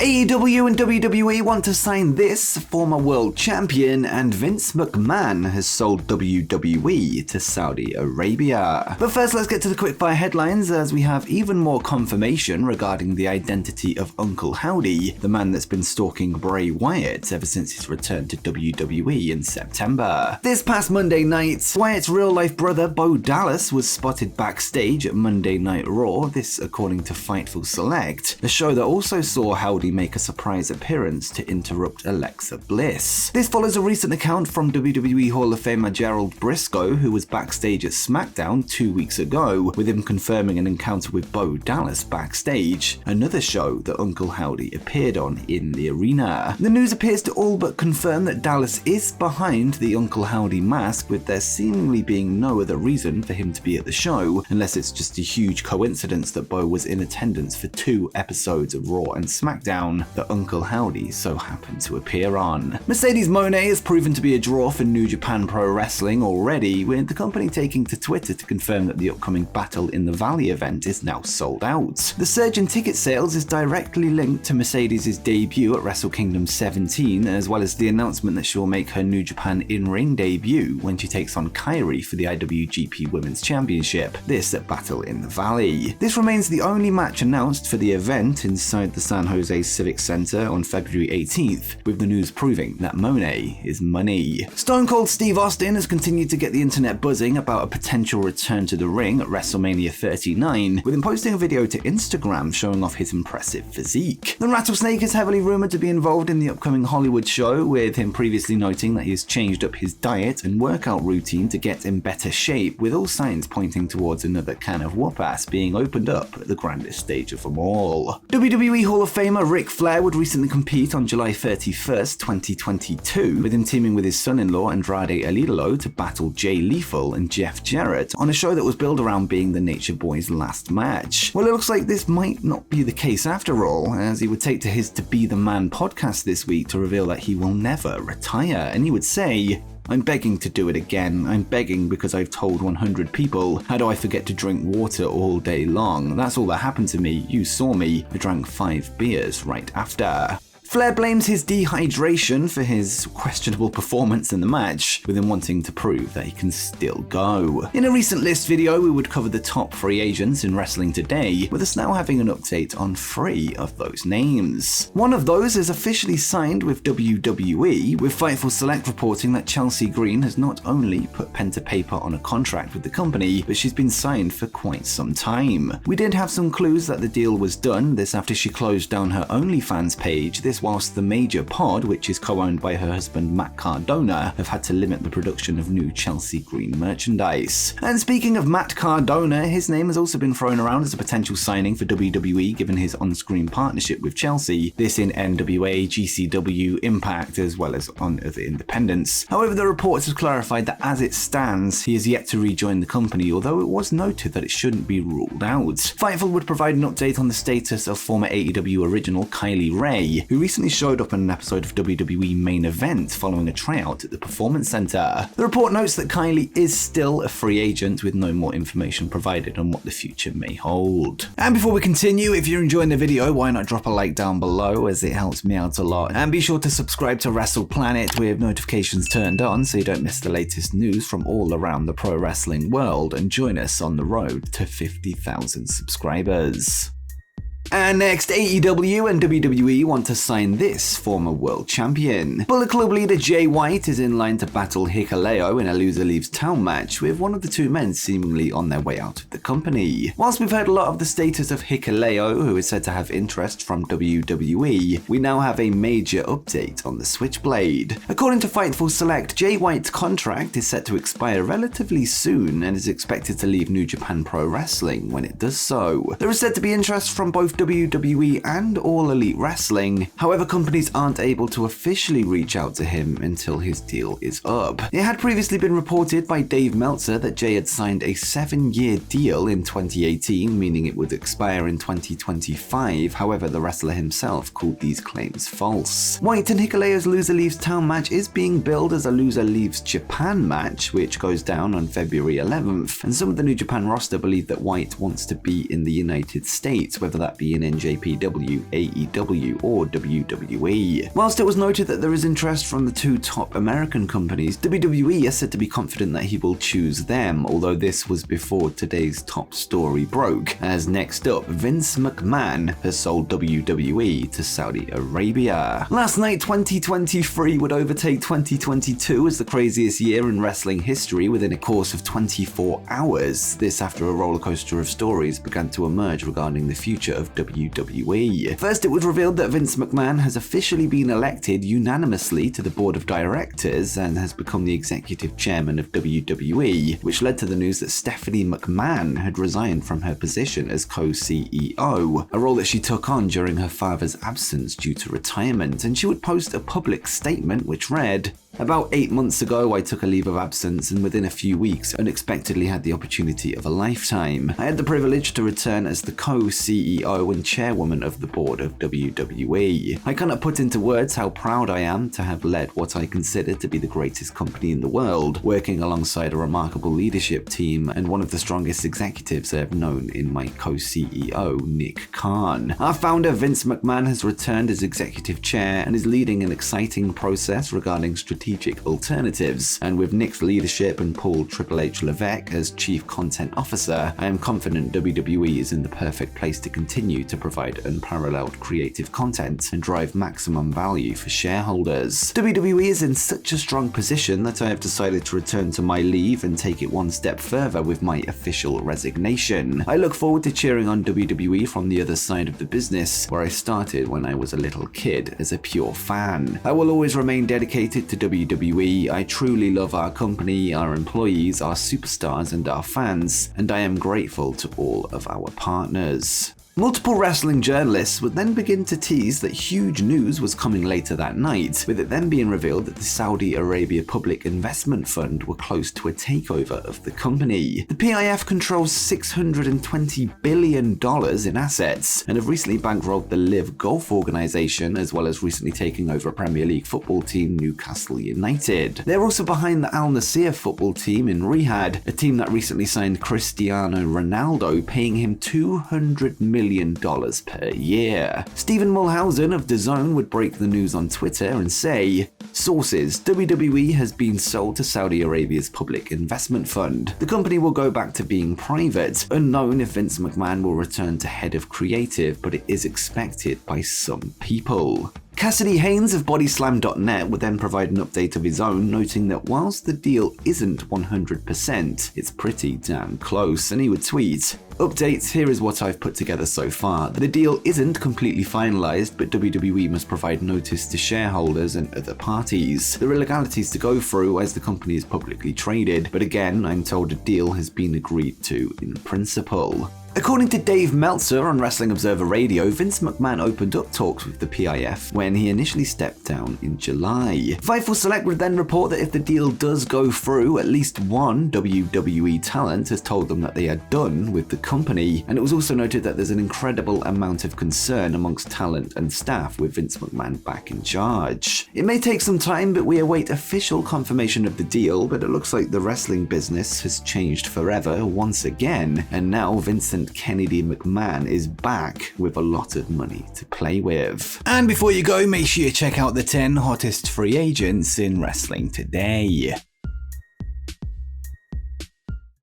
AEW and WWE want to sign this former world champion, and Vince McMahon has sold WWE to Saudi Arabia. But first, let's get to the quickfire headlines, as we have even more confirmation regarding the identity of Uncle Howdy, the man that's been stalking Bray Wyatt ever since his return to WWE in September. This past Monday night, Wyatt's real-life brother Bo Dallas was spotted backstage at Monday Night Raw, this according to Fightful Select, a show that also saw Howdy make a surprise appearance to interrupt Alexa Bliss. This follows a recent account from WWE Hall of Famer Gerald Briscoe, who was backstage at SmackDown 2 weeks ago, with him confirming an encounter with Bo Dallas backstage, another show that Uncle Howdy appeared on in the arena. The news appears to all but confirm that Dallas is behind the Uncle Howdy mask, with there seemingly being no other reason for him to be at the show, unless it's just a huge coincidence that Bo was in attendance for 2 episodes of Raw and SmackDown that Uncle Howdy so happened to appear on. Mercedes Moné has proven to be a draw for New Japan Pro Wrestling already, with the company taking to Twitter to confirm that the upcoming Battle in the Valley event is now sold out. The surge in ticket sales is directly linked to Mercedes' debut at Wrestle Kingdom 17, as well as the announcement that she will make her New Japan in-ring debut when she takes on Kairi for the IWGP Women's Championship, this at Battle in the Valley. This remains the only match announced for the event inside the San Jose Civic Center on February 18th, with the news proving that Moné is money. Stone Cold Steve Austin has continued to get the internet buzzing about a potential return to the ring at WrestleMania 39, with him posting a video to Instagram showing off his impressive physique. The Rattlesnake is heavily rumored to be involved in the upcoming Hollywood show, with him previously noting that he has changed up his diet and workout routine to get in better shape, with all signs pointing towards another can of whoop-ass being opened up at the grandest stage of them all. WWE Hall of Famer Ric Flair would recently compete on July 31st, 2022, with him teaming with his son-in-law Andrade El Idolo to battle Jay Lethal and Jeff Jarrett on a show that was billed around being the Nature Boy's last match. Well, it looks like this might not be the case after all, as he would take to his To Be the Man podcast this week to reveal that he will never retire, and he would say, "I'm begging to do it again. I'm begging because I've told 100 people. How do I forget to drink water all day long? That's all that happened to me. You saw me. I drank 5 beers right after." Flair blames his dehydration for his questionable performance in the match, with him wanting to prove that he can still go. In a recent list video, we would cover the top free agents in wrestling today, with us now having an update on 3 of those names. One of those is officially signed with WWE, with Fightful Select reporting that Chelsea Green has not only put pen to paper on a contract with the company, but she's been signed for quite some time. We did have some clues that the deal was done, this after she closed down her OnlyFans page, this whilst the Major Pod, which is co-owned by her husband Matt Cardona, have had to limit the production of new Chelsea Green merchandise. And speaking of Matt Cardona, his name has also been thrown around as a potential signing for WWE given his on-screen partnership with Chelsea, this in NWA, GCW, Impact, as well as on other independents. However, the reports have clarified that as it stands, he is yet to rejoin the company, although it was noted that it shouldn't be ruled out. Fightful would provide an update on the status of former AEW original Kylie Ray, who recently showed up in an episode of WWE Main Event following a tryout at the Performance Center. The report notes that Kylie is still a free agent, with no more information provided on what the future may hold. And before we continue, if you're enjoying the video, why not drop a like down below, as it helps me out a lot. And be sure to subscribe to Wrestle Planet with notifications turned on so you don't miss the latest news from all around the pro wrestling world, and join us on the road to 50,000 subscribers. And next, AEW and WWE want to sign this former world champion. Bullet Club leader Jay White is in line to battle Hikuleo in a loser leaves town match, with one of the 2 men seemingly on their way out of the company. Whilst we've heard a lot of the status of Hikuleo, who is said to have interest from WWE, we now have a major update on the Switchblade. According to Fightful Select, Jay White's contract is set to expire relatively soon and is expected to leave New Japan Pro Wrestling when it does so. There is said to be interest from both WWE and All Elite Wrestling. However, companies aren't able to officially reach out to him until his deal is up. It had previously been reported by Dave Meltzer that Jay had signed a 7-year deal in 2018, meaning it would expire in 2025. However, the wrestler himself called these claims false. White and Hikuleo's Loser Leaves Town match is being billed as a Loser Leaves Japan match, which goes down on February 11th, and some of the New Japan roster believe that White wants to be in the United States, whether that be be in NJPW, AEW, or WWE. Whilst it was noted that there is interest from the two top American companies, WWE is said to be confident that he will choose them, although this was before today's top story broke, as next up, Vince McMahon has sold WWE to Saudi Arabia. Last night, 2023 would overtake 2022 as the craziest year in wrestling history within a course of 24 hours. This after a rollercoaster of stories began to emerge regarding the future of WWE. First, it was revealed that Vince McMahon has officially been elected unanimously to the board of directors and has become the executive chairman of WWE, which led to the news that Stephanie McMahon had resigned from her position as co-CEO, a role that she took on during her father's absence due to retirement, and she would post a public statement which read, "About 8 months ago, I took a leave of absence and within a few weeks unexpectedly had the opportunity of a lifetime. I had the privilege to return as the co-CEO and chairwoman of the board of WWE. I cannot put into words how proud I am to have led what I consider to be the greatest company in the world, working alongside a remarkable leadership team and one of the strongest executives I have known in my co-CEO, Nick Khan. Our founder, Vince McMahon, has returned as executive chair and is leading an exciting process regarding strategic alternatives, and with Nick's leadership and Paul Triple H Levesque as Chief Content Officer, I am confident WWE is in the perfect place to continue to provide unparalleled creative content and drive maximum value for shareholders. WWE is in such a strong position that I have decided to return to my leave and take it one step further with my official resignation. I look forward to cheering on WWE from the other side of the business, where I started when I was a little kid as a pure fan. I will always remain dedicated to WWE. I truly love our company, our employees, our superstars, and our fans, and I am grateful to all of our partners." Multiple wrestling journalists would then begin to tease that huge news was coming later that night, with it then being revealed that the Saudi Arabia Public Investment Fund were close to a takeover of the company. The PIF controls $620 billion in assets and have recently bankrolled the Live Golf organization, as well as recently taking over a Premier League football team, Newcastle United. They're also behind the Al Nassr football team in Riyadh, a team that recently signed Cristiano Ronaldo, paying him $200 million per year. Stephen Mulhausen of DAZN would break the news on Twitter and say, "Sources: WWE has been sold to Saudi Arabia's Public Investment Fund. The company will go back to being private. Unknown if Vince McMahon will return to head of creative, but it is expected by some people." Cassidy Haynes of Bodyslam.net would then provide an update of his own, noting that whilst the deal isn't 100%, it's pretty damn close, and he would tweet, "Updates, here is what I've put together so far. The deal isn't completely finalized, but WWE must provide notice to shareholders and other parties. There are legalities to go through as the company is publicly traded, but again, I'm told a deal has been agreed to in principle." According to Dave Meltzer on Wrestling Observer Radio, Vince McMahon opened up talks with the PIF when he initially stepped down in July. Fightful Select would then report that if the deal does go through, at least one WWE talent has told them that they are done with the company, and it was also noted that there's an incredible amount of concern amongst talent and staff with Vince McMahon back in charge. It may take some time, but we await official confirmation of the deal, but it looks like the wrestling business has changed forever once again, and now Vincent Kennedy McMahon is back with a lot of money to play with. And before you go, make sure you check out the 10 hottest free agents in wrestling today.